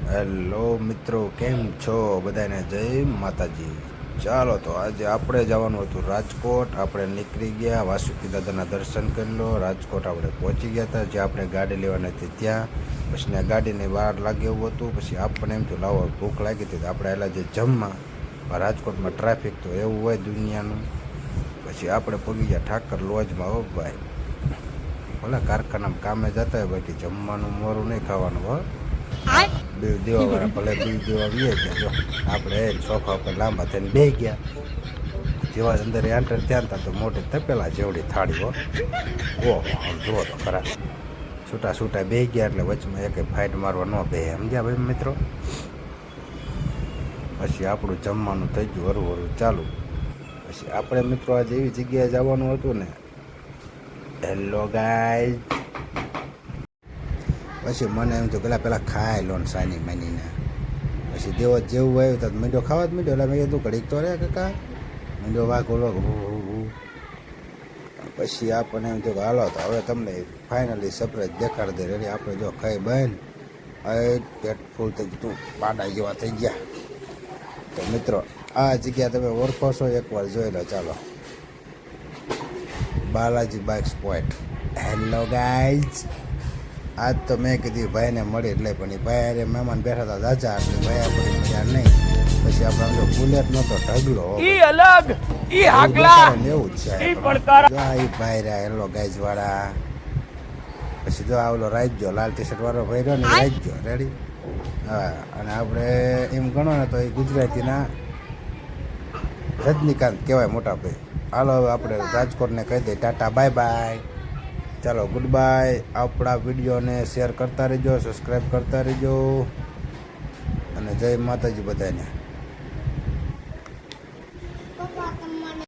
Hello મિત્રો, કેમ છો બધાને? જય માતાજી. ચાલો તો આજે આપણે જવાનું હતું રાજકોટ. આપણે નીકળી ગયા, વાસુકી દાદાના દર્શન કરી લો. રાજકોટ આપણે પહોંચી ગયા હતા, જે આપણે ગાડી લેવાની હતી ત્યાં. પછી ત્યાં ગાડીની વાર લાગે એવું હતું. પછી આપણને એમ થયું લાવો ભૂખ લાગી હતી તો આપણે એલા જે જમવા. રાજકોટમાં ટ્રાફિક તો એવું હોય દુનિયાનું. પછી આપણે પગી ગયા ઠાકર લોજમાં. હો ભાઈ, ભલે કારખાનામાં કામે જતા હોય, બાકી જમવાનું મોરું નહીં ખાવાનું. હો બીવ દેવાવાળા ભલે બીવ દેવા વીએ ગયા. જો આપણે સોફા ઉપર લાંબા થઈને બે ગયા. જેવા અંદર એન્ટર થયા તો મોટી તપેલા જેવડી થાળી. હો ઓહો, આમ જુઓ તો ખરા. છૂટા છૂટા બે ગયા એટલે વચમાં એક ફાઇટ મારવા ન બે, સમજ્યા ભાઈ મિત્રો. પછી આપણું જમવાનું થઈ ગયું હરું હરું ચાલુ. પછી આપણે મિત્રો આજે એવી જગ્યાએ જવાનું હતું ને. Hello guys. પછી મને એમ થયું પહેલાં ખાઈ લો ને સાની માનીને. પછી દેવો જેવું આવ્યું તો મીંડો ખાવા જ મીંડો. એટલે મેં કીધું ઘડીક તો રે કાકા, મીંડો વાઘોલો. પછી આપણને એમ થયું કે હાલો તો હવે તમને ફાઇનલી સરપ્રાઈઝ દેખાડી દે. રેડી આપણે જો ખાઈ બહેન પેટ ફૂલ થઈ ગયું, પાડા જેવા થઈ ગયા. તો મિત્રો આ જગ્યા તમે ઓળખો છો, એકવાર જોઈ લો. ચાલો, Balaji bikes point. Hello guys. આજ તો મેં કીધું ભાઈને મળી એટલે, પણ એ ભાઈ અરે મહેમાન બેઠા હતા દાદા, એટલે ભાઈ આપણે મળ્યા નહીં. પછી આપણે જો બુલેટ નતો ઢગલો અલગ એવું જ છે. ભાઈ રહ્યા હેલો ગાઈઝ વાળા. પછી જો આવલો રાજ્યો લાલ ટી શર્ટ વાળો ભાઈ રહ્યો ને, રાજ્યો રેડી. હા, અને આપણે એમ ગણો ને તો એ ગુજરાતીના રજનીકાંત કહેવાય મોટા ભાઈ. હાલો હવે આપણે રાજકોટને કહી દઈએ ટાટા બાય બાય. ચાલો ગુડ બાય. આપણા વિડીયોને શેર કરતા રહેજો, સબસ્ક્રાઈબ કરતા રહેજો, અને જય માતાજી બધાને.